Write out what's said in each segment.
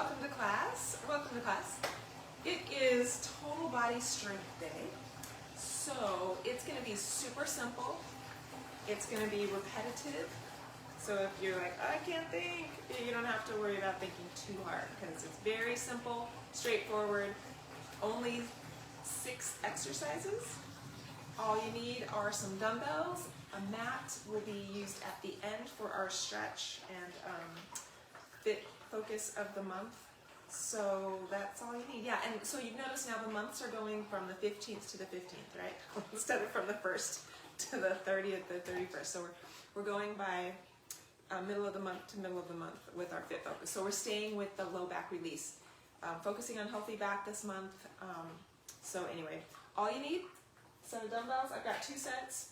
welcome to class. Welcome to class. It is total body strength day. So it's going to be super simple. It's going to be repetitive. So if you're like, I can't think, you don't have to worry about thinking too hard because it's very simple, straightforward. Only 6 exercises. All you need are some dumbbells. A mat will be used at the end for our stretch and fit focus of the month. So that's all you need. Yeah, and so you've noticed now the months are going from the 15th to the 15th, right? Instead of from the 1st to the 30th, the 31st. So we're going by middle of the month to middle of the month with our fit focus. So we're staying with the low back release, focusing on healthy back this month. So anyway, all you need, set of dumbbells. I've got 2 sets,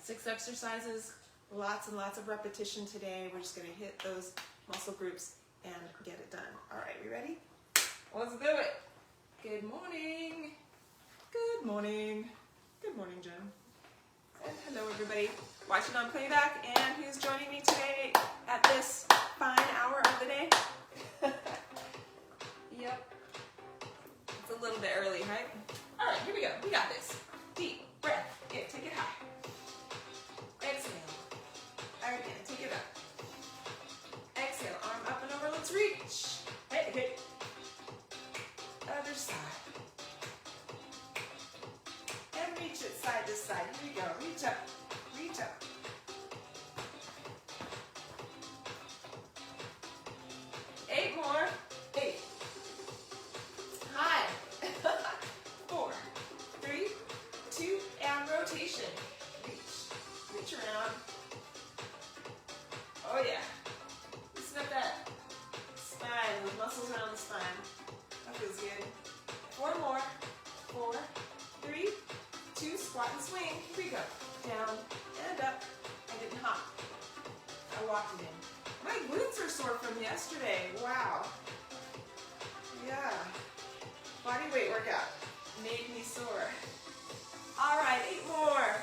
6 exercises, lots and lots of repetition today. We're just going to hit those muscle groups and get it done. All right, we ready? Let's do it. Good morning. Good morning. Good morning, Jen. And hello, everybody watching on playback and who's joining me today at this fine hour of the day. Yep. It's a little bit early, right? All right, here we go. We got this. Deep breath. Yeah, take it high. Exhale. Again, take it up. Exhale, arm up and over, let's reach. Hey, hey. Other side. And reach it side to side. Here we go, reach up, reach up. Eight more, 8. High. 4, 3, 2, and rotation. Reach around. Oh yeah. Loosen up that spine, those muscles around the spine. That feels good. 4 more. 4, 3, 2, squat and swing. Here we go. Down and up. I didn't hop. I walked it in. My glutes are sore from yesterday. Wow. Yeah. Body weight workout made me sore. All right, 8 more.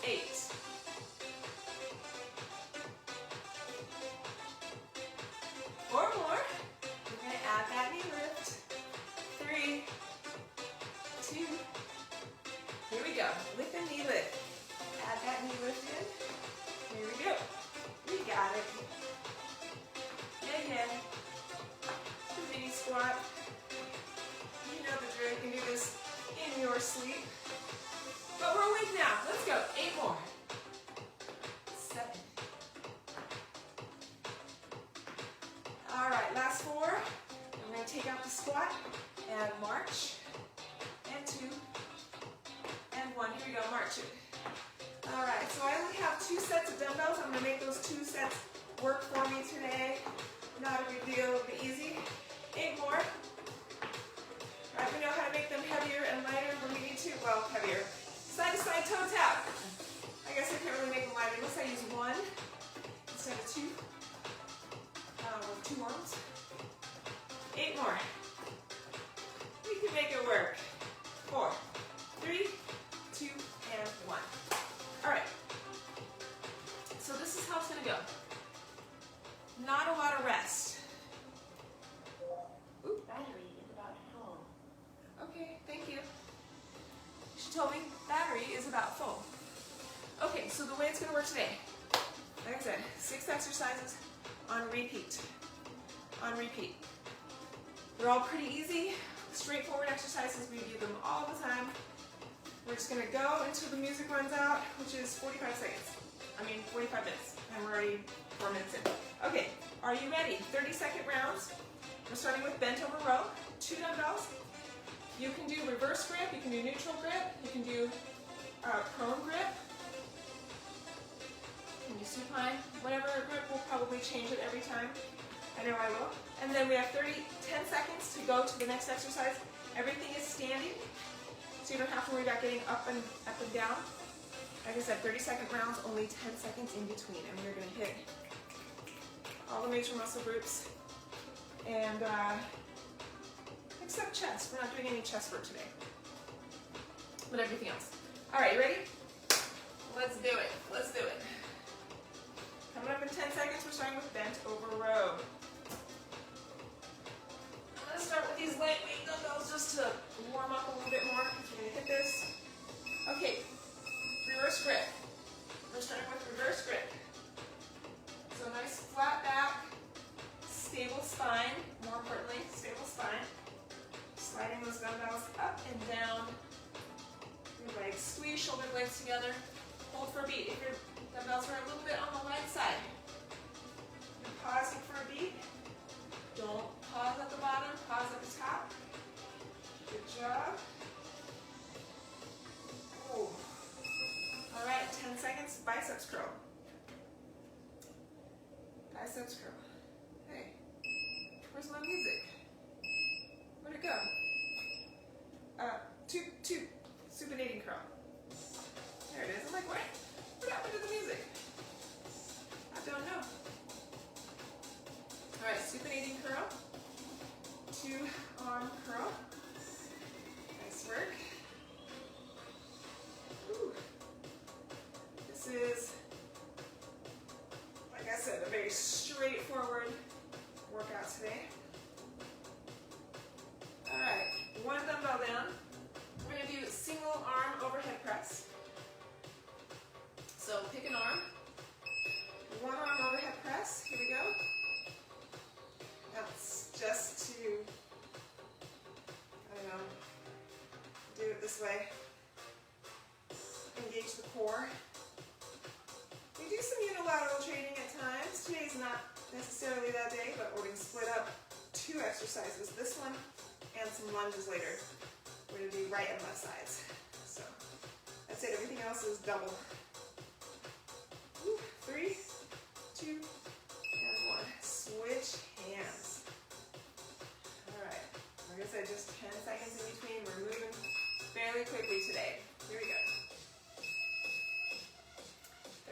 8. 4 more. We're going to add that knee lift. 3, 2. Here we go. Lift the knee lift. Add that knee lift in. Here we go. We got it. Yeah, yeah. The mini squat. You know the drill. You can do this in your sleep. But we're awake now. Let's go. 8 more. 7. All right, last 4. We're going to take out the squat and march. And 2. And 1. Here we go. March it. All right, so I only have 2 sets of dumbbells. I'm going to make those 2 sets work for me today. Not a big deal. It'll be easy. 8 more. All right, we know how to make them heavier and lighter when we need to. Well, heavier. Side to side toe tap. I guess I can't really make them lighter unless I use 1 instead of 2. With 2 arms. 8 more. We can make it work. 4, 3, 2, and 1. All right. So this is how it's going to go. Not a lot of rest. Ooh. Battery is about full. Okay, thank you. She told me battery is about full. Okay, so the way it's going to work today, like I said, 6 exercises on repeat. On repeat. They're all pretty easy, straightforward exercises. We do them all the time. We're just going to go until the music runs out, which is 45 minutes. And we're already 4 minutes in. Okay, are you ready? 30-second rounds. We're starting with bent over row, 2 dumbbells. You can do reverse grip, you can do neutral grip, you can do prone grip, you can do supine. Whatever grip, we'll probably change it every time. I know I will. And then we have 10 seconds to go to the next exercise. Everything is standing, so you don't have to worry about getting up and down. Like I said, 30-second rounds, only 10 seconds in between, and we're going to hit all the major muscle groups. And except chest. We're not doing any chest work today, but everything else. All right, you ready? Let's do it. Let's do it. Coming up in 10 seconds, we're starting with bent over row. these lightweight dumbbells just to warm up a little bit more because we're going to hit this. Okay, reverse grip. We're starting with reverse grip. So nice flat back, stable spine, more importantly, stable spine. Sliding those dumbbells up and down. Your legs, squeeze shoulder blades together. Hold for a beat. If your dumbbells are a little bit on the wide side, you're pausing for a beat. Don't pause at the bottom, pause at the top. Good job. Ooh. All right, 10 seconds, biceps curl. Biceps curl. Hey, where's my music? Where'd it go? Two, supinating curl. There it is. I'm like, what happened to the music? I don't know. All right, supinating curl. 2-arm curl. Nice work. Ooh. This is, like I said, a very straightforward workout today. All right, one dumbbell down. We're going to do single arm overhead press. So pick an arm. One arm overhead press. Here we go. That's just to, I don't know, do it this way. Engage the core. We do some unilateral training at times. Today's not necessarily that day, but we're going to split up 2 exercises. This one and some lunges later. We're going to do right and left sides. So that's it. Everything else is double. 3, 2, and 1. Switch hands. All right. Like I said, just 10 seconds in between. We're moving fairly quickly today. Here we go.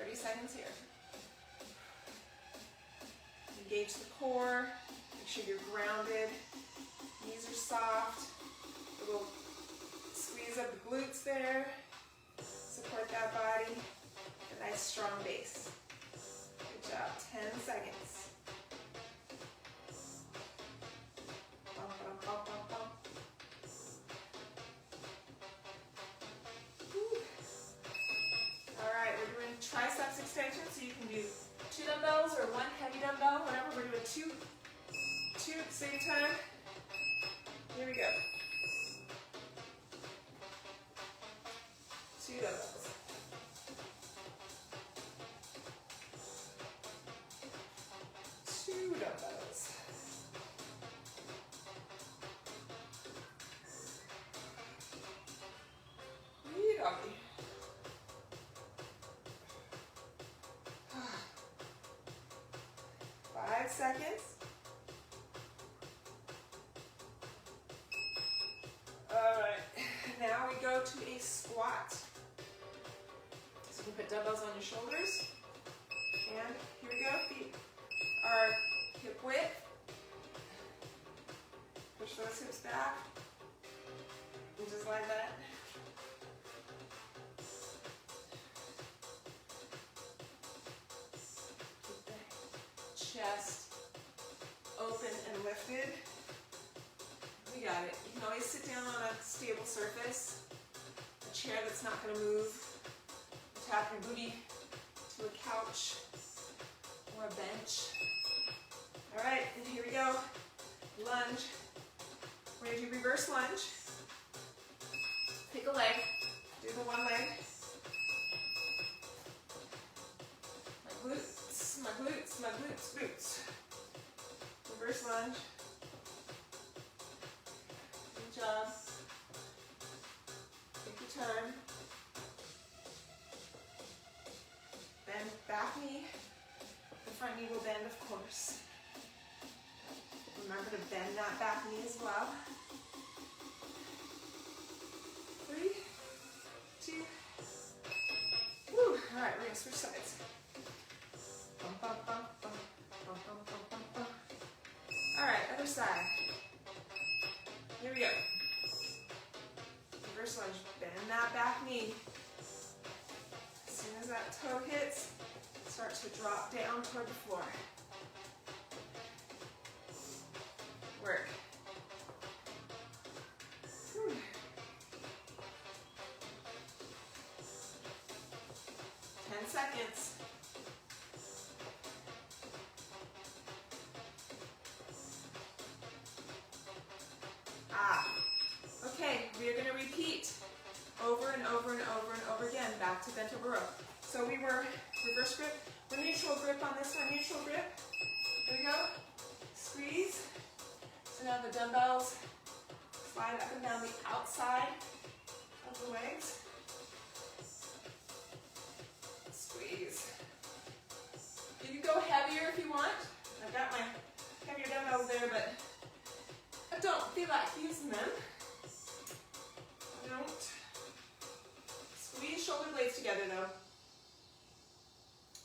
30 seconds here. Engage the core. Make sure you're grounded. Knees are soft. A little squeeze of the glutes there. Support that body. A nice strong base. Good job. 10 seconds. Bum, bum, bum, bum, bum. Whew. All right, we're doing triceps extension, so you can do 2 dumbbells or 1 heavy dumbbell, whatever. We're doing two at the same time. Here we go. 2 dumbbells. 2 dumbbells. Wee doggy. 5 seconds. Alright, now we go to a squat. So you can put dumbbells on your shoulders. And here we go, feet are hip width. Push those hips back. And just like that. Keep the chest open and lifted. We got it. You can always sit down on a stable surface, a chair that's not going to move. Tap your booty to a couch or a bench. All right, and here we go. Lunge. We're going to do reverse lunge. Pick a leg. Do the one leg. My glutes, my glutes, my glutes, glutes. Reverse lunge. Good job. Take your time. Bend back knee. The front knee will bend, of course. Remember to bend that back knee as well. 3, 2, woo. All right, we're gonna switch sides. Bum, bum, bum, bum, bum, bum, bum, bum, bum. All right, other side. Here we go. Reverse lunge. Bend that back knee. As soon as that toe hits, start to drop down toward the floor. Work. seconds. Okay, we are going to repeat over and over and over and over again, back to bent over row. So we were reverse grip, we're neutral grip on this one, neutral grip. Here we go, squeeze. So now the dumbbells slide up and down the outside of the legs. Squeeze. You can go heavier if you want. I've got my heavier dumbbells there, but I don't feel like using them. Don't. Squeeze shoulder blades together though.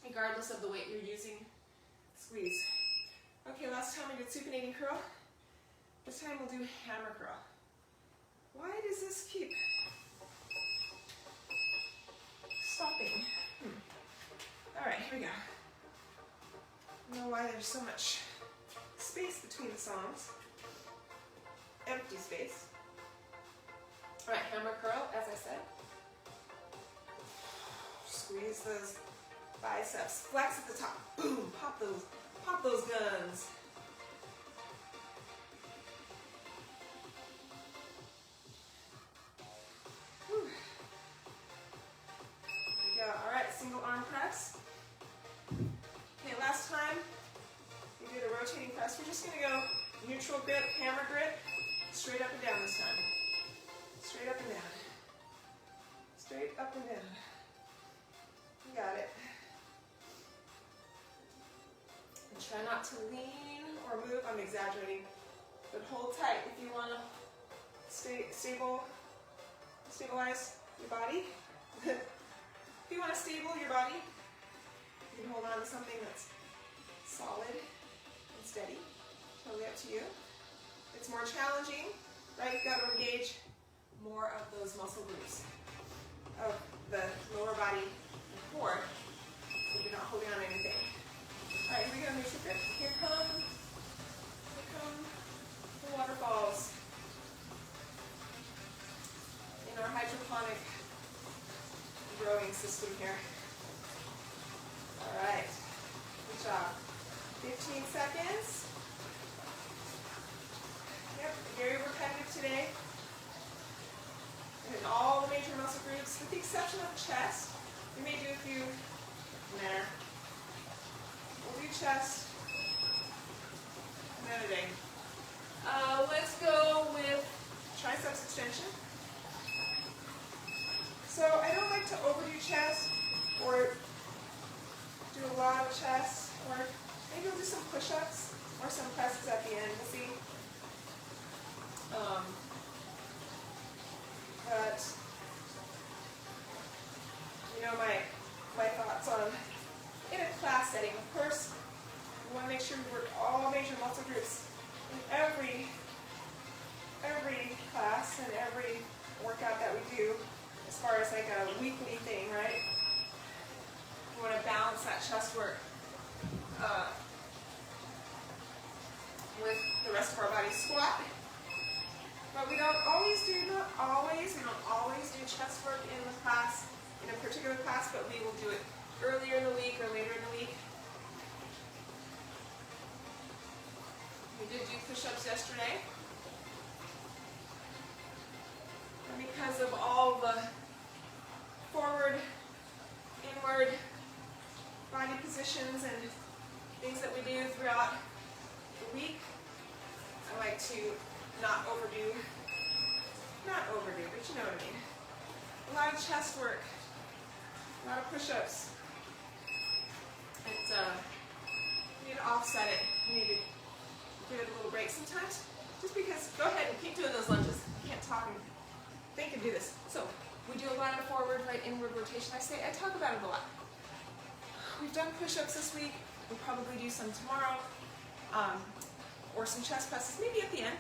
Regardless of the weight you're using, squeeze. Okay, last time we did supinating curl. This time we'll do hammer curl. Why does this keep stopping? All right, here we go. I don't know why there's so much space between the songs. Empty space. All right, hammer curl, as I said. Squeeze those biceps. Flex at the top. Boom, pop those guns. Whew. There we go. All right, single arm press. Okay, last time we did a rotating press. We're just gonna go neutral grip, hammer grip, straight up and down this time. Straight up and down. Straight up and down. You got it. And try not to lean or move. I'm exaggerating. But hold tight if you want to stabilize your body. If you want to stable your body, you can hold on to something that's solid and steady. Totally up to you. It's more challenging, right? You've got to engage more of those muscle groups of the lower body and core, so you're not holding on to anything. All right, here we go, neutral grip. Here come the waterfalls in our hydroponic growing system here. All right, good job. 15 seconds. Yep, very repetitive today. And all the major muscle groups, with the exception of chest. We may do a few there. We'll do chest another day. Let's go with triceps extension. So I don't like to overdo chest or do a lot of chest, or maybe we'll do some push-ups or some presses at the end. We'll see. But, you know, my thoughts on, in a class setting, of course, we want to make sure we work all major muscle groups in every class and every workout that we do, as far as like a weekly thing, right? We want to balance that chest work with the rest of our body. Squat. But we don't always do chest work in the class, in a particular class, but we will do it earlier in the week or later in the week. We did do push-ups yesterday. And because of all the forward, inward body positions and things that we do throughout the week, I like to not overdo, but you know what I mean. A lot of chest work, a lot of push-ups. We need to offset it. We need to give it a little break sometimes. Just because, go ahead and keep doing those lunges. I can't talk and think and do this. So, we do a lot of forward, right, inward rotation. I talk about it a lot. We've done push-ups this week. We'll probably do some tomorrow. Or some chest presses, maybe at the end.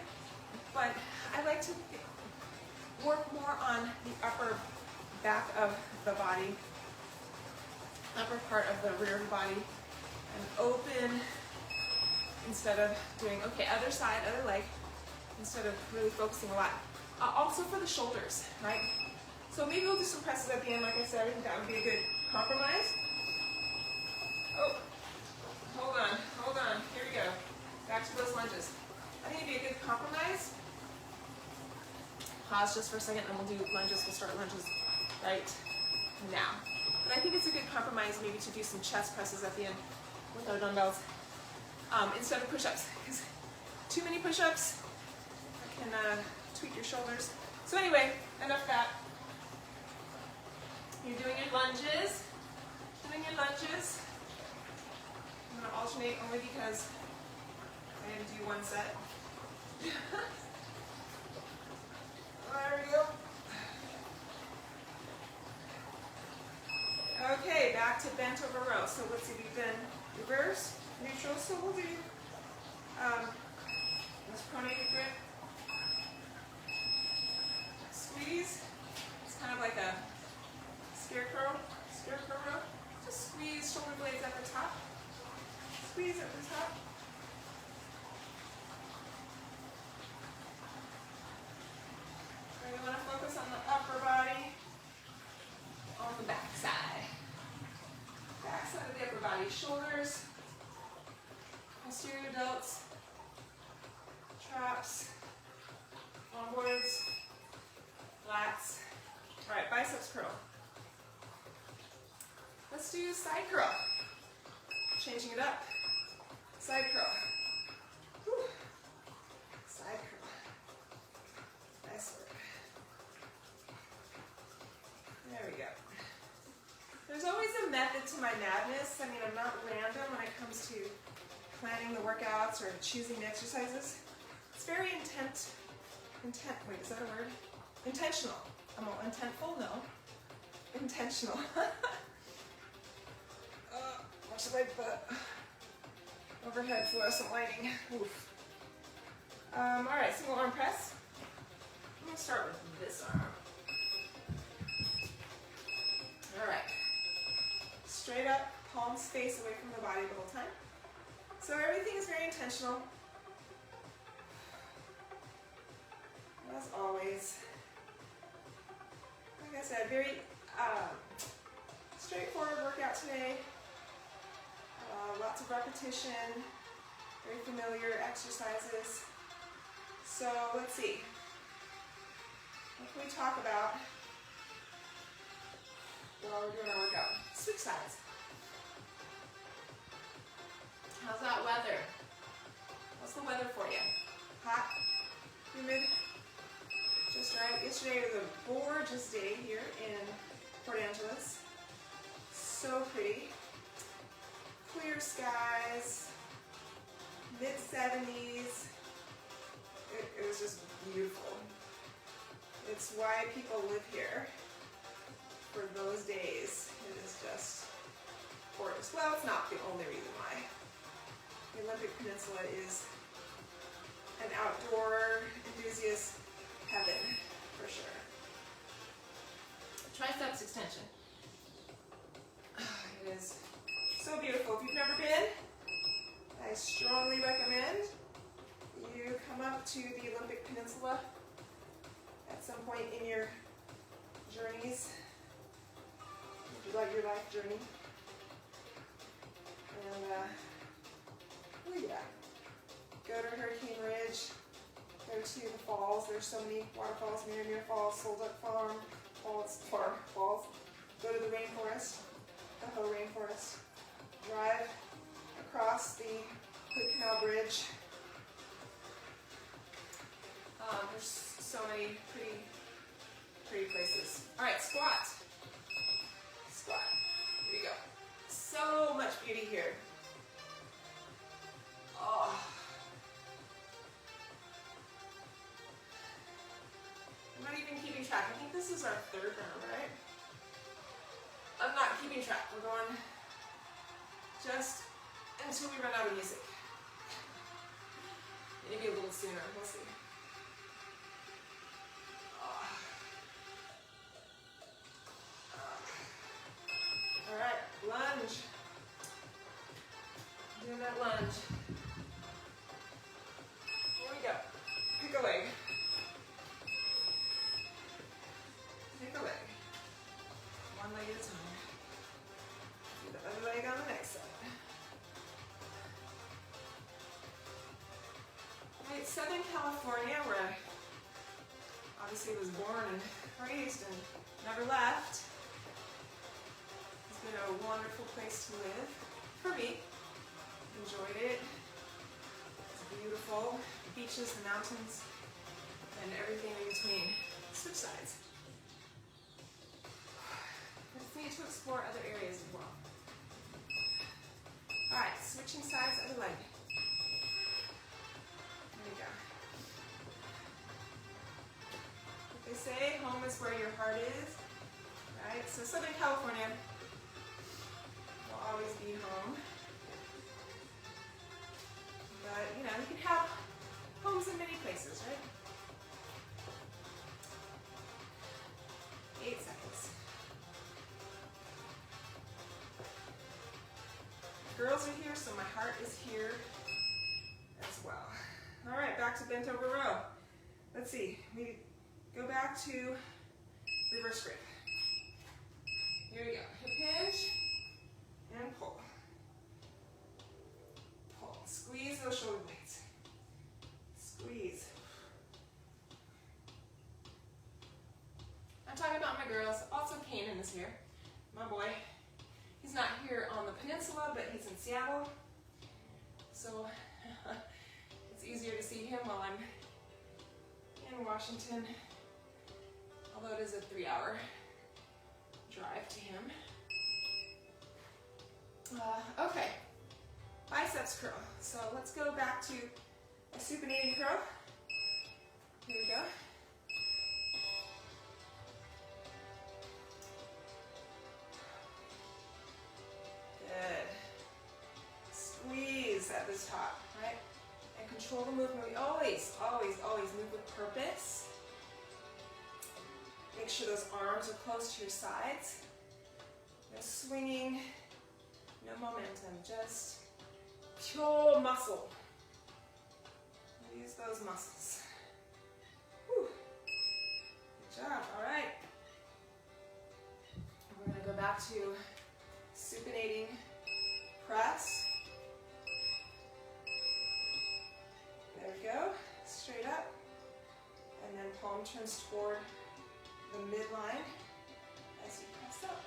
But I like to work more on the upper back of the body, upper part of the rear of the body, and open instead of doing, okay, other side, other leg, instead of really focusing a lot. Also for the shoulders, right? So maybe we'll do some presses at the end, like I said. I think that would be a good compromise. Oh, hold on. Here we go. Back to those lunges. I think it'd be a good compromise. Pause just for a second, and we'll do lunges. We'll start lunges right now. But I think it's a good compromise maybe to do some chest presses at the end with our dumbbells instead of push-ups. Because too many push-ups can tweak your shoulders. So anyway, enough of that. You're doing your lunges. I'm going to alternate only because I didn't do one set. There we go. Okay, back to bent over row. So let's see, we've done reverse, neutral, so we'll do this pronated grip. Squeeze. It's kind of like a scarecrow row. Just squeeze shoulder blades at the top. Squeeze at the top. We want to focus on the upper body, on the back side. Back side of the upper body, shoulders, posterior delts, traps, onboards, lats. All right, biceps curl. Let's do side curl. Changing it up. Side curl. Whew. Side curl. Nice work. There we go. There's always a method to my madness. I mean, I'm not random when it comes to planning the workouts or choosing the exercises. It's very wait, is that a word? Intentional. I'm all intentful? No. Intentional. Watch my butt. Overhead fluorescent lighting. Oof. All right, single arm press. I'm going to start with this arm. All right. Straight up, palms face away from the body the whole time. So everything is very intentional. As always. Like I said, very straightforward workout today. Lots of repetition, very familiar exercises. So let's see. What can we talk about while we're doing our workout? Switch sides. How's that weather? What's the weather for you? Hot? Humid? Just right. Yesterday was a gorgeous day here in Port Angeles. So pretty. Clear skies, mid-70s. It was just beautiful. It's why people live here for those days. It is just gorgeous. Well, it's not the only reason why. The Olympic Peninsula is an outdoor enthusiast heaven, for sure. Triceps extension. It is so beautiful. If you've never been, I strongly recommend you come up to the Olympic Peninsula at some point in your journeys, like your life journey. And look at that. Go to Hurricane Ridge, go to the falls. There's so many waterfalls, Miramir Falls, Solduck Farm, falls. Go to the rainforest, the Hoh Rainforest. Drive across the Hood Canal Bridge. There's so many pretty places. All right, squat. Squat. Here we go. So much beauty here. Oh. I'm not even keeping track. I think this is our third round, right? I'm not keeping track. We're going just until we run out of music. Maybe a little sooner. We'll see. All right, lunge. Doing that lunge. Here we go. Pick a leg. Pick a leg. One leg at a time. Do the other leg on the next side. Southern California, where I obviously was born and raised and never left. It's been a wonderful place to live for me. Enjoyed it. It's beautiful. The beaches, the mountains, and everything in between. Switch sides. I just need to explore other areas as well. All right, switching sides, other leg. There you go. What they say, home is where your heart is, right? So Southern California will always be home. But, you know, you can have homes in many places, right? 8 seconds. Girls are here, so my heart is here as well. All right, back to bent over row. Let's see, we go back to reverse grip. Here we go, hip hinge and pull. Pull, squeeze those shoulder blades. Squeeze. I'm talking about my girls. Also Kanan is here, my boy. He's not here on the peninsula, but he's in Seattle. So it's easier to see him while I'm in Washington, although it is a 3-hour drive to him. Okay, biceps curl. So let's go back to a supinating curl. Here we go. Good. Squeeze at the top, right? And control the movement. We always move with purpose. Make sure those arms are close to your sides. No swinging, no momentum, just pure muscle. Use those muscles. Whew. Good job, all right. We're gonna go back to supinating press. There we go, straight up. And then palm turns toward the midline as you press up.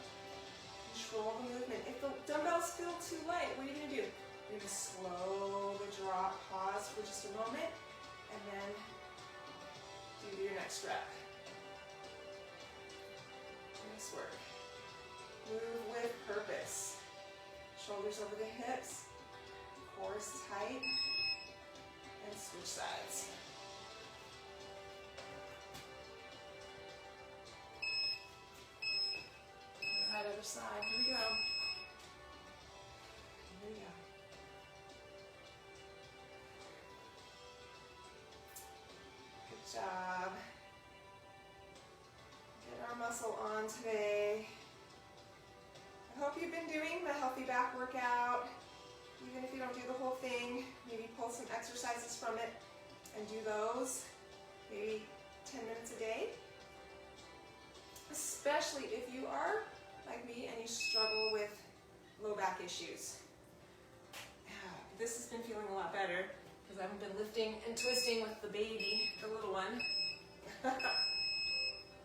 Control the movement. If the dumbbells feel too light, what are you gonna do? You're gonna slow the drop, pause for just a moment, and then do your next rep. Nice work. Move with purpose. Shoulders over the hips, core is tight, and switch sides. All right, other side, here we go. Here we go. Good job. Get our muscle on today. I hope you've been doing the healthy back workout. Even if you don't do the whole thing, maybe pull some exercises from it and do those, maybe 10 minutes a day. Especially if you are like me and you struggle with low back issues. This has been feeling a lot better because I haven't been lifting and twisting with the baby, the little one.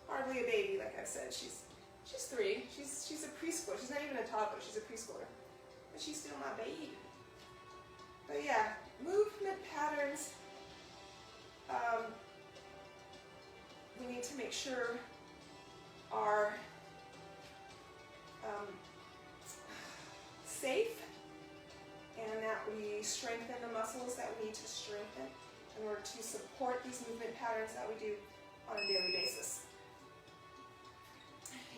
Hardly a baby, like I've said. She's 3. She's a preschooler. She's not even a toddler. She's a preschooler. But she's still not baby. But yeah, movement patterns. We need to make sure are safe and that we strengthen the muscles that we need to strengthen in order to support these movement patterns that we do on a daily basis.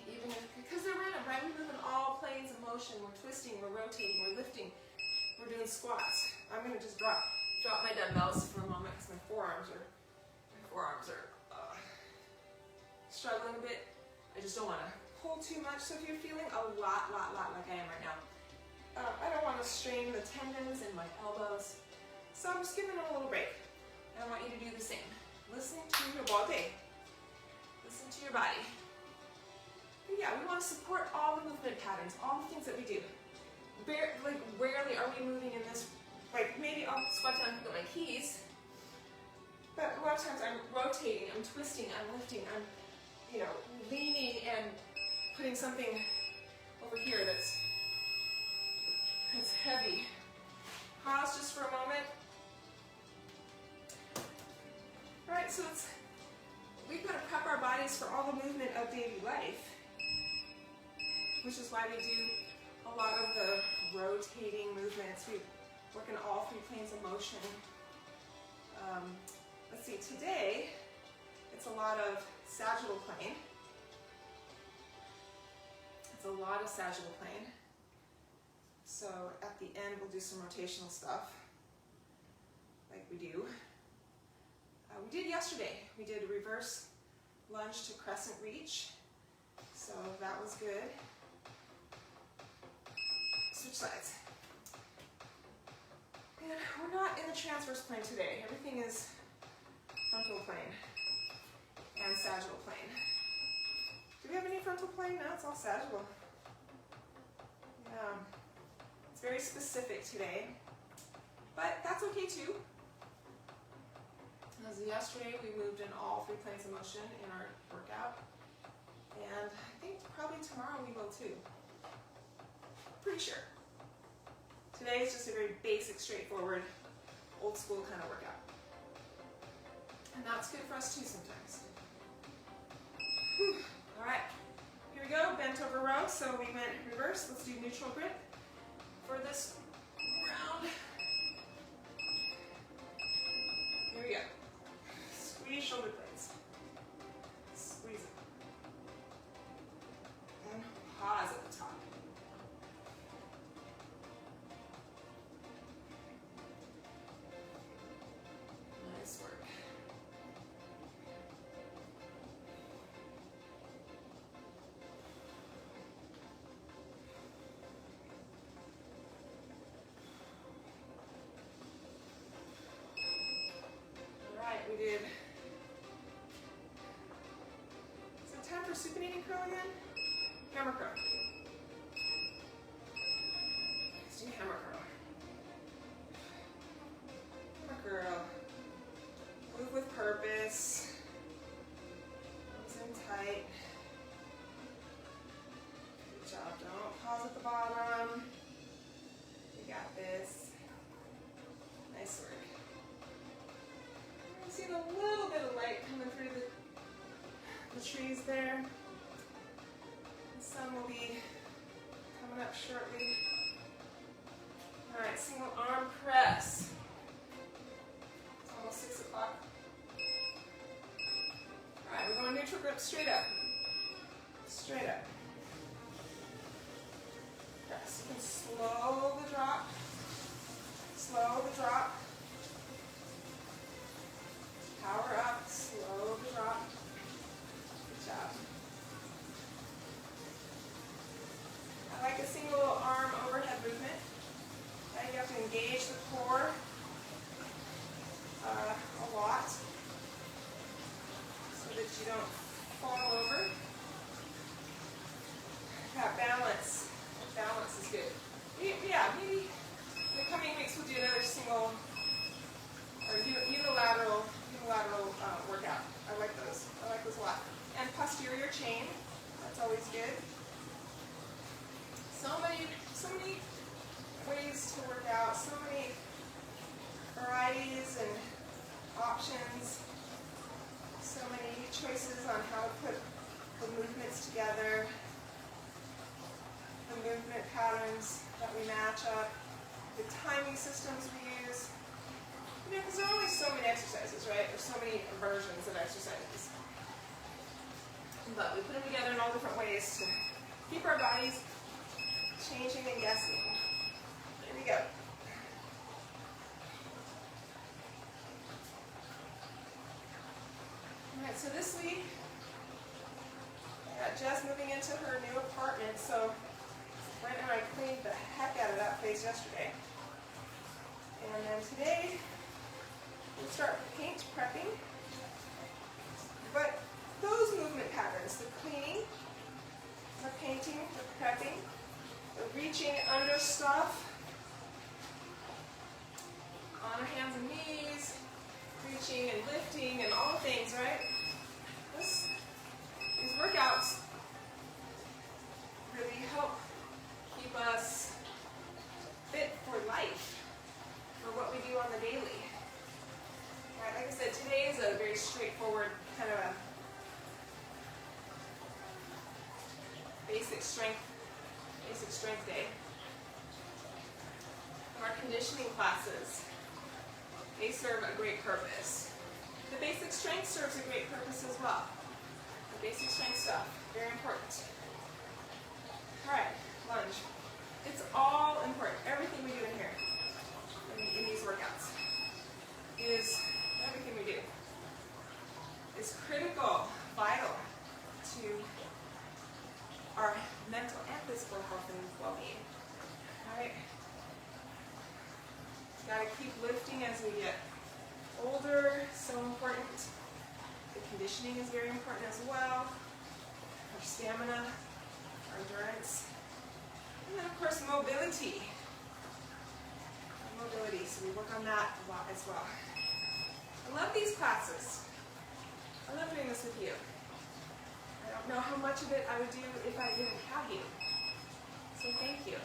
Even if, because they're random, right? We move in all planes of motion. We're twisting, we're rotating, we're lifting, we're doing squats. I'm going to just drop my dumbbells for a moment because my forearms are struggling a bit. I just don't want to pull too much. So if you're feeling a lot like I am right now, I don't want to strain the tendons in my elbows. So I'm just giving them a little break. And I want you to do the same. Listen to your body. Listen to your body. But yeah, we want to support all the movement patterns, all the things that we do. Rarely are we moving in this, like maybe I'll squat down and pick up my keys, But a lot of times I'm rotating, I'm twisting, I'm lifting, I'm, leaning and putting something over here that's heavy. Pause just for a moment. All right, so we've got to prep our bodies for all the movement of daily life, which is why we do a lot of the rotating movements. We work in all three planes of motion. Let's see, today it's a lot of sagittal plane. It's a lot of sagittal plane. So at the end we'll do some rotational stuff, like we do. We did yesterday. We did a reverse lunge to crescent reach. So that was good. Switch sides. And we're not in the transverse plane today. Everything is frontal plane and sagittal plane. Do we have any frontal plane? No, it's all sagittal. Yeah. It's very specific today, but that's okay too. As yesterday, we moved in all three planes of motion in our workout, and I think probably tomorrow we will too. Pretty sure. Today is just a very basic, straightforward, old school kind of workout. And that's good for us too sometimes. Whew. All right, here we go, bent over row. So we went reverse. Let's do neutral grip for this round. Here we go. Squeeze shoulder blades. Squeeze it. And pause at the top. Nice work. All right, we did. Is it time for supinating curl again? Hammer curl. Let's do hammer curl. Hammer curl. Move with purpose. Arms in tight. Good job. Don't pause at the bottom. You got this. Nice work. I'm seeing a little bit of light coming through the trees there. The sun will be coming up shortly. All right, single arm press. It's almost 6 o'clock. All right, we're going neutral grip straight up. Straight up. Press. You can slow the drop. Slow the drop. Power up. Slow the drop. Good job. I like a single arm overhead movement. Right? You have to engage the core a lot so that you don't fall over. Got balance. Balance is good. Yeah, maybe in the coming weeks we'll do another single or unilateral workout. I like those. I like those a lot. And posterior chain. That's always good. So many ways to work out. So many varieties and options. So many choices on how to put the movements together. The movement patterns that we match up. The timing systems we use. Because there are only so many exercises, right? There's so many versions of exercises. But we put them together in all different ways to keep our bodies changing and guessing. Here we go. Alright, so this week, I got Jess moving into her new apartment, so right now I cleaned the heck out of that place yesterday. And then today, we'll start paint prepping. But those movement patterns, the cleaning, the painting, the prepping, the reaching under stuff, on our hands and knees, reaching and lifting and all the things, right? These workouts really help keep us fit for life, for what we do on the daily. Right, like I said, today is a very straightforward kind of a basic strength day. Our conditioning classes, they serve a great purpose. The basic strength serves a great purpose as well. The basic strength stuff, very important. All right, lunge. It's all important. Everything we do in here, in these workouts, is everything we do is critical, vital to our mental and physical health and well-being. All right. Got to keep lifting as we get older, so important. The conditioning is very important as well. Our stamina, our endurance, and then of course mobility. Mobility, so we work on that a lot as well. I love these classes. I love doing this with you. I don't know how much of it I would do if I didn't have you. So thank you.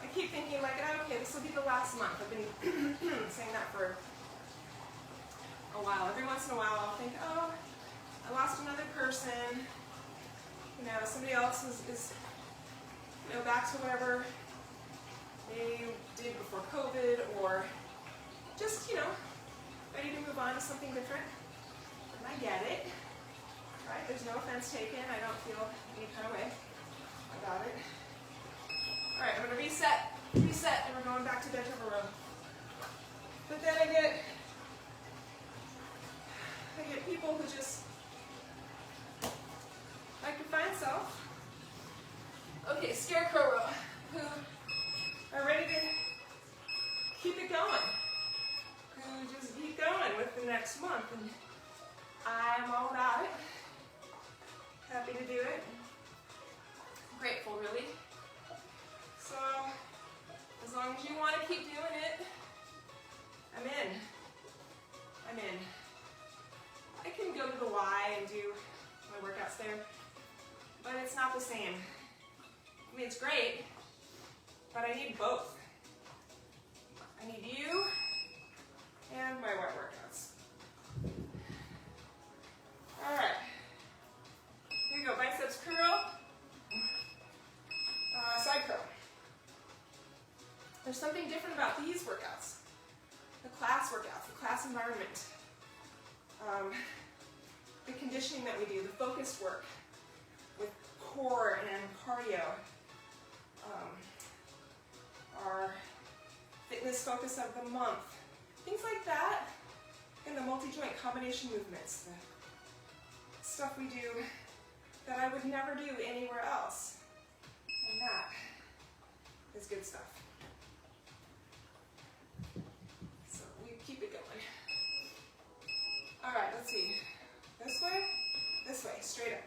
I keep thinking like, oh, okay, this will be the last month. I've been saying that for a while. Every once in a while I'll think, oh, I lost another person. You know, somebody else is back to whatever they did before COVID, or just, ready to move on to something different. And I get it. Right? There's no offense taken. I don't feel any kind of way about it. All right, I'm going to reset, and we're going back to bench over row. But then I get people who just like to find self. Okay, scarecrow row, who are ready to keep it going, who just keep going with the next month, and I'm all about it. Happy to do it. Grateful, really. So, as long as you want to keep doing it, I'm in. I can go to the Y and do my workouts there, but it's not the same. I mean, it's great, but I need both. I need you and my Y workouts. All right. Here we go, biceps curl, side curl. There's something different about these workouts, the class workouts, the class environment, the conditioning that we do, the focused work with core and cardio, our fitness focus of the month, things like that, and the multi-joint combination movements, the stuff we do that I would never do anywhere else. And that is good stuff. So we keep it going. All right, let's see. This way, straight up.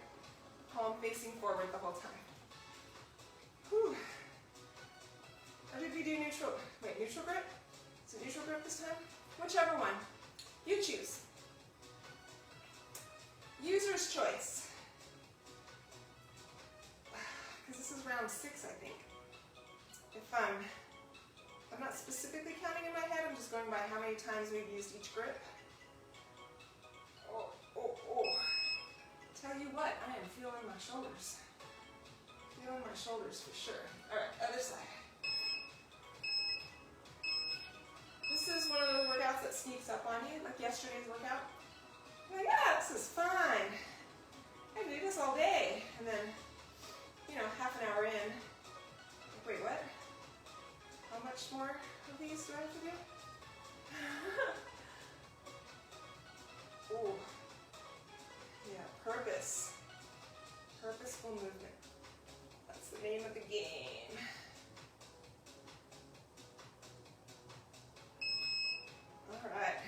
Palm facing forward the whole time. Whew. Or did we do neutral? Wait, neutral grip? Is it neutral grip this time? Whichever one. You choose. User's choice. Because this is round 6, I think. If I'm not specifically counting in my head, I'm just going by how many times we've used each grip. Oh. Tell you what, I am feeling my shoulders. Feeling my shoulders for sure. All right, other side. This is one of those workouts that sneaks up on you, like yesterday's workout. I'm like, yeah, this is fine. I can do this all day. And then, half an hour in, wait, what? How much more of these do I have to do? Oh, yeah, purpose. Purposeful movement. That's the name of the game. All right.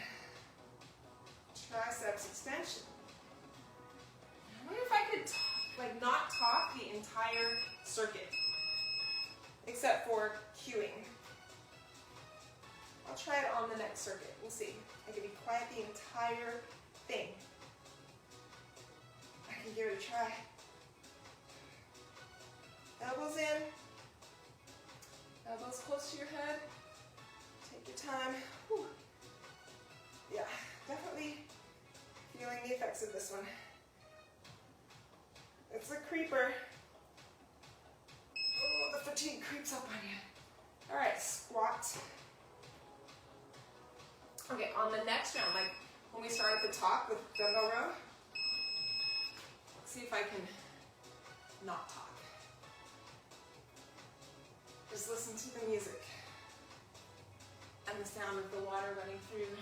Triceps extension. I wonder if I could not talk the entire circuit, except for cueing. I'll try it on the next circuit. We'll see. I can be quiet the entire thing. I can give it a try. Elbows in. Elbows close to your head. Take your time. Whew. Yeah, definitely feeling the effects of this one. It's a creeper. Oh, the fatigue creeps up on you. All right, squat. Okay, on the next round, like when we start at the top with dumbbell row, let's see if I can not talk. Just listen to the music and the sound of the water running through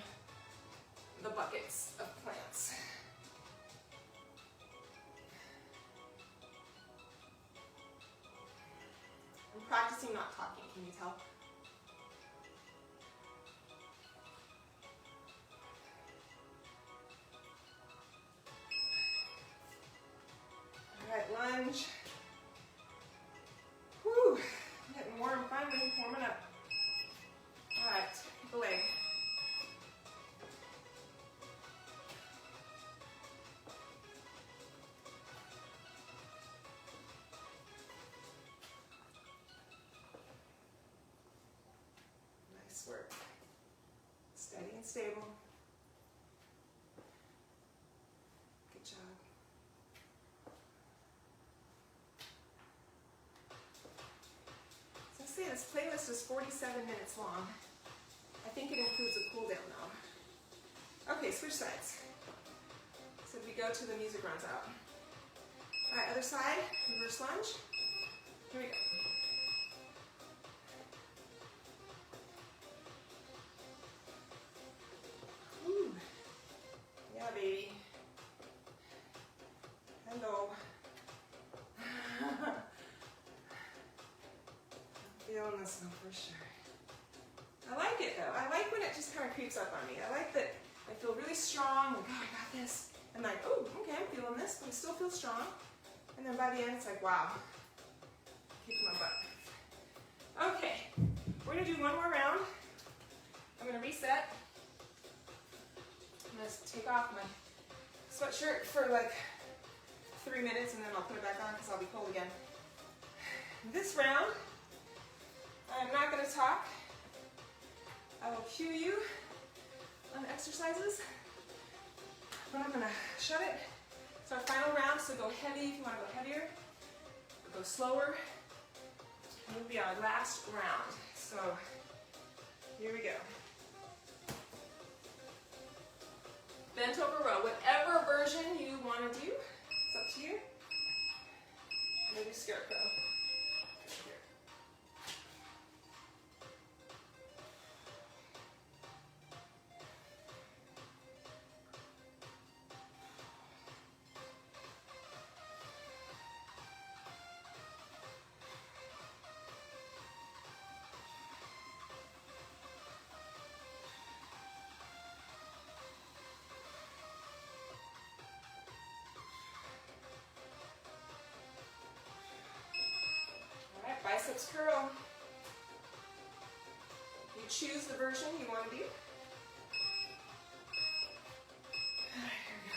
the buckets of plants. I'm practicing not talking, can you tell? All right, lunge. Whew, getting warm finally, warming up. All right, pick a leg. Nice work. Steady and stable. Good job. So I say this playlist is 47 minutes long. I think it includes a cool down though. Okay, switch sides. So we go till the music runs out. All right, other side, reverse lunge. Here we go. Woo. Yeah, baby. Hello. I'm feeling this one for sure. I like it though. I like when it just kind of creeps up on me. I like that I feel really strong, like, oh, I got this. And like, oh, okay, I'm feeling this, but I still feel strong. And then by the end, it's like, wow, kick my butt. Okay, we're gonna do one more round. I'm gonna reset. I'm gonna take off my sweatshirt for like 3 minutes and then I'll put it back on because I'll be cold again. This round, I'm not gonna talk. I will cue you on exercises, but I'm gonna shut it. It's our final round, so go heavy if you wanna go heavier, or go slower. And it'll be our last round. So here we go. Bent over row, whatever version you wanna do, it's up to you. Maybe scarecrow. Biceps curl. You choose the version you want to do. All right, here we go.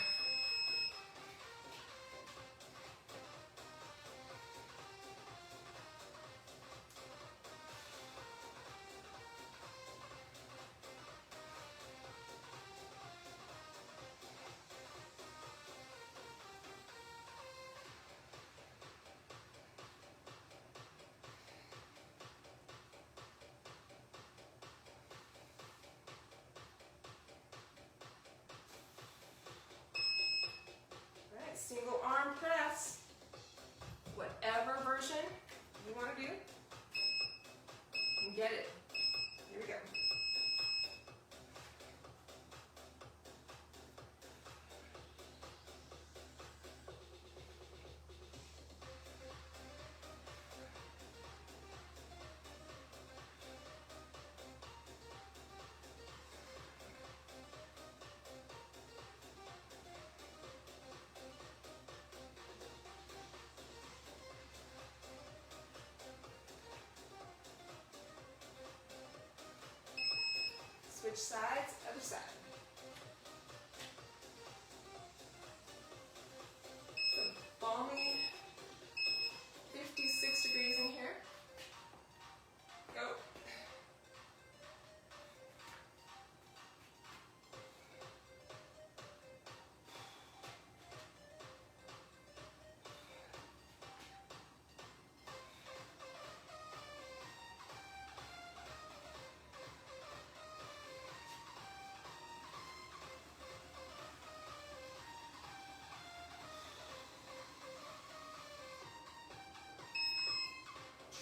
Switch sides, other side. It's a balmy 56 degrees in here. Go.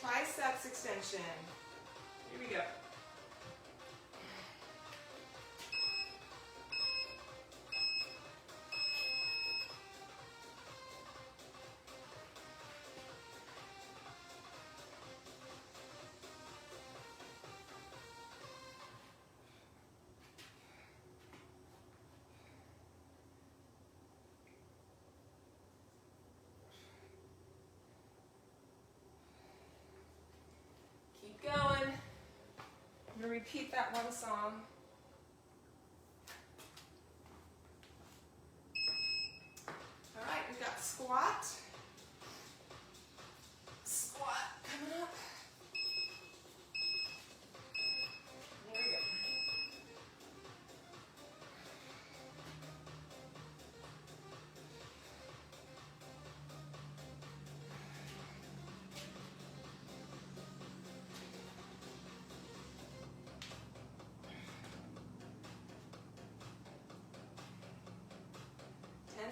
Triceps extension. Here we go. Keep going. I'm going to repeat that one song. All right, we've got squat. Squat coming up. There we go.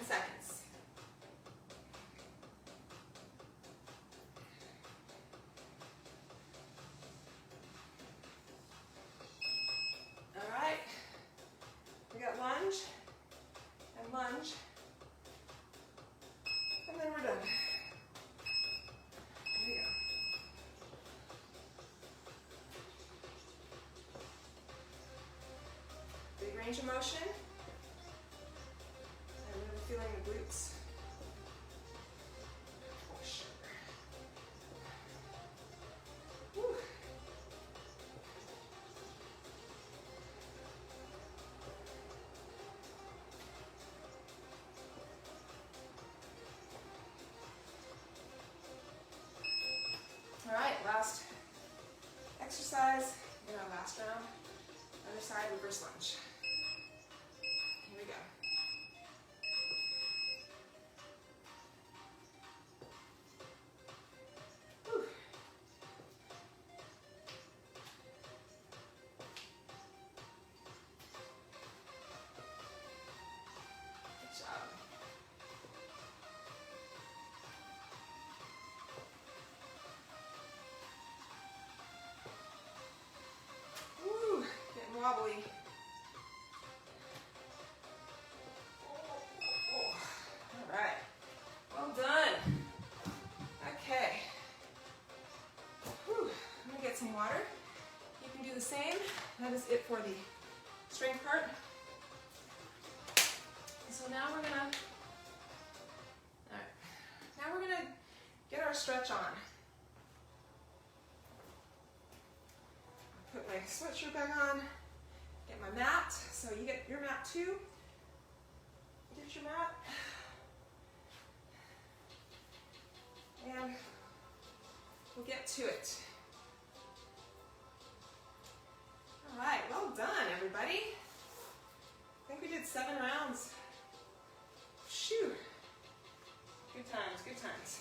Seconds. All right, we got lunge and lunge, and then we're done. There we go. Big range of motion. Feeling the glutes. For sure. Woo. All right, last exercise in our last round. Other side, reverse lunge. Here we go. Wobbly. All right, well done. Okay. Whew. I'm gonna get some water. You can do the same. That is it for the strength part. So now we're gonna, all right. Now we're gonna get our stretch on. Put my sweatshirt back on. Get my mat, so you get your mat too. Get your mat. And we'll get to it. All right, well done, everybody. I think we did 7 rounds. Shoo. Good times, good times.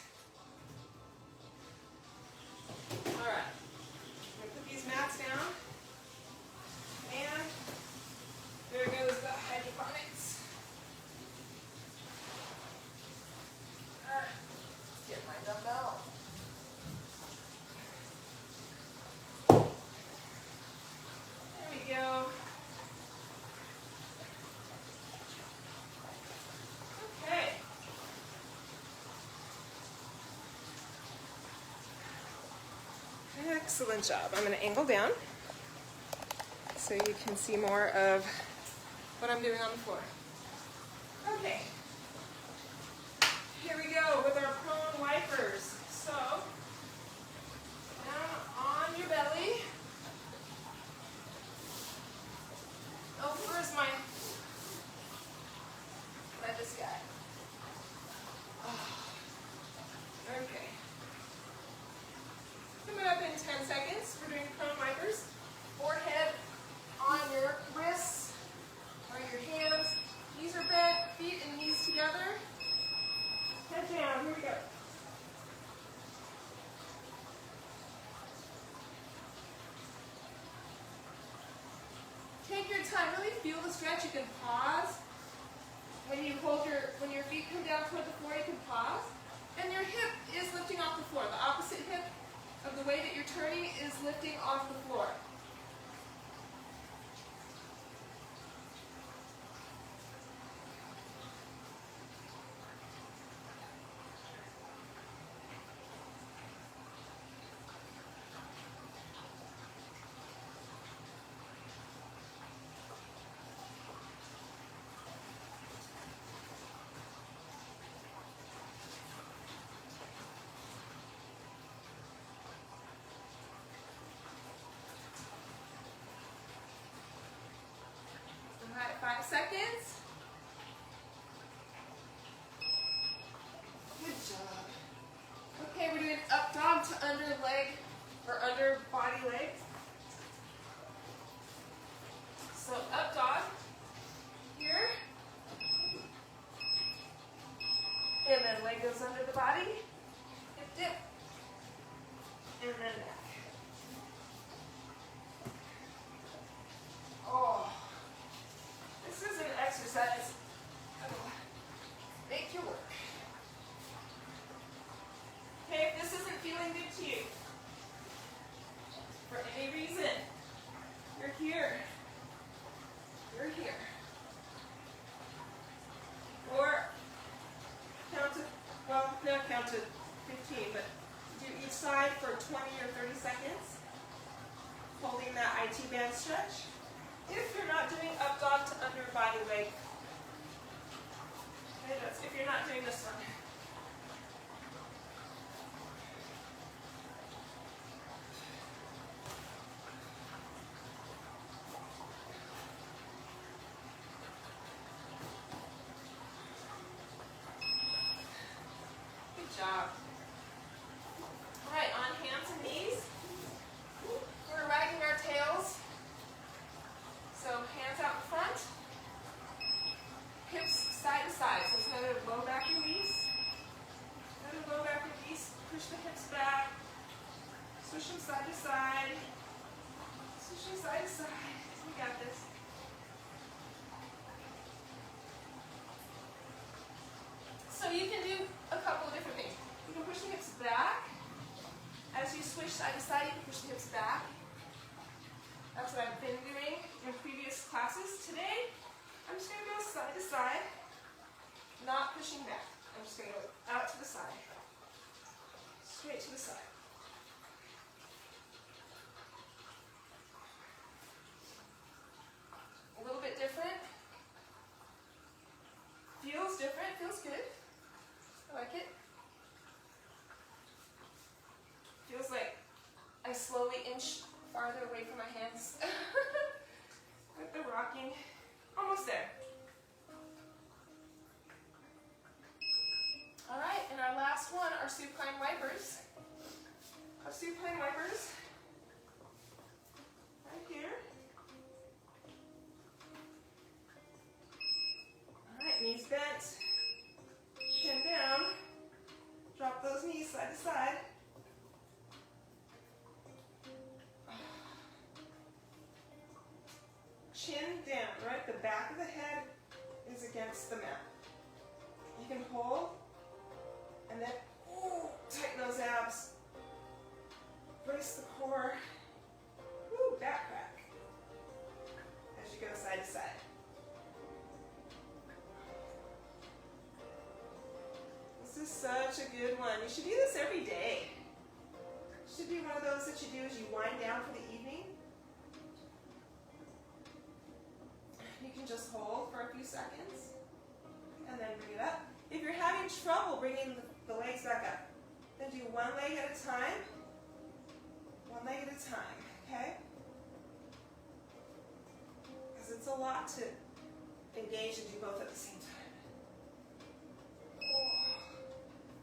All right, I'm gonna put these mats down. And there goes the hydroponics. All right, let's get my dumbbell. There we go. Okay. Excellent job. I'm going to angle down so you can see more of what I'm doing on the floor. Okay, here we go with our prone wipers. So, down on your belly. Take your time, really feel the stretch. You can pause. When your feet come down toward the floor, you can pause. And your hip is lifting off the floor. The opposite hip of the way that you're turning is lifting off the floor. All right, 5 seconds. Good job. Okay, we're doing up dog to under leg, or under body leg. So up dog, here. And then leg goes under the body. Hip dip. And then back. Oh. This is an exercise that'll make you work. Okay, if this isn't feeling good to you, for any reason, you're here. You're here. Or count to, well, not count to 15, but do each side for 20 or 30 seconds, holding that IT band stretch. If you're not doing up dog to under body leg, okay, that's if you're not doing this one. Good job. All right, on hands and knees, we're wagging our tails. So hands out in front, hips side to side. So it's another low back release. Another low back release. Push the hips back. Switch them side to side. Switch them side to side. We got this. So you can do a couple of different things. You can push the hips back. As you switch side to side, you can push the hips back. That's what I've been doing in previous classes. Today, I'm just going to go side to side, not pushing back. I'm just going to go out to the side, straight to the side. A little bit different. Feels different, feels good. I like it. Feels like I slowly inch farther away from my hands with the rocking. Almost there. All right, and our last one, our supine wipers. Our supine wipers, right here. All right, knees bent, chin down. Drop those knees side to side. Chin down, right? The back of the head is against the mat. You can hold, and then tighten those abs. Brace the core. Woo, back crack. As you go side to side. This is such a good one. You should do this every day. It should be one of those that you do as you wind down for the evening. You can just hold for a few seconds and then bring it up. If you're having trouble bringing the legs back up, then do one leg at a time. One leg at a time, okay? Because it's a lot to engage and do both at the same time.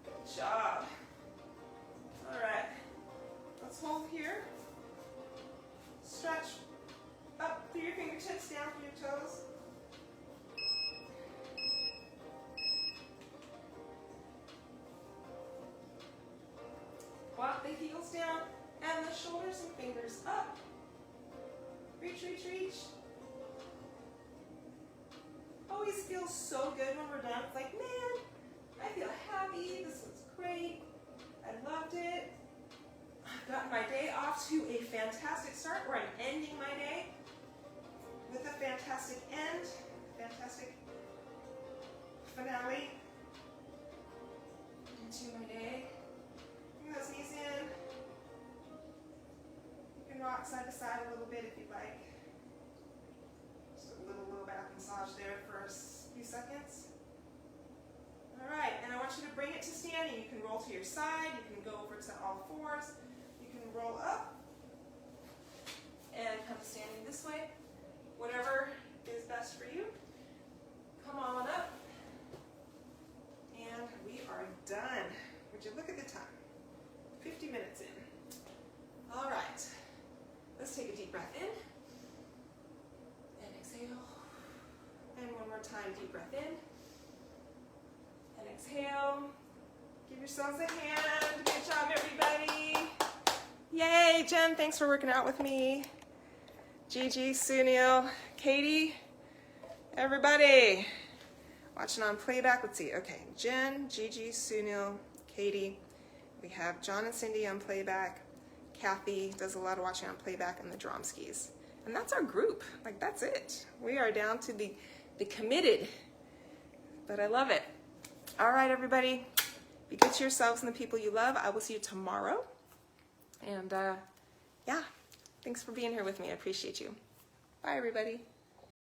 Good job. All right. Let's hold here. Stretch up through your fingertips, down through your toes. Walk the heels down and the shoulders and fingers up. Reach, reach, reach. always feels so good when we're done. It's like, man, I feel happy. This was great. I loved it. I've gotten my day off to a fantastic start, or I'm ending my day with a fantastic end, fantastic finale into my day. Bring those knees in. You can rock side to side a little bit if you'd like. Just a little low back massage there for a few seconds. All right, and I want you to bring it to standing. You can roll to your side. You can go over to all fours. You can roll up and come standing this way. Whatever is best for you. Come on up. And we are done. Would you look at the time? 50 minutes in. All right. Let's take a deep breath in. And exhale. And one more time, deep breath in. And exhale. Give yourselves a hand. Good job, everybody. Yay, Jen, thanks for working out with me. Gigi, Sunil, Katie, everybody. Watching on playback, let's see. Okay, Jen, Gigi, Sunil, Katie. We have John and Cindy on playback. Kathy does a lot of watching on playback, and the Dromskis. And that's our group. Like, that's it. We are down to the committed. But I love it. All right, everybody. Be good to yourselves and the people you love. I will see you tomorrow. And yeah, thanks for being here with me. I appreciate you. Bye, everybody.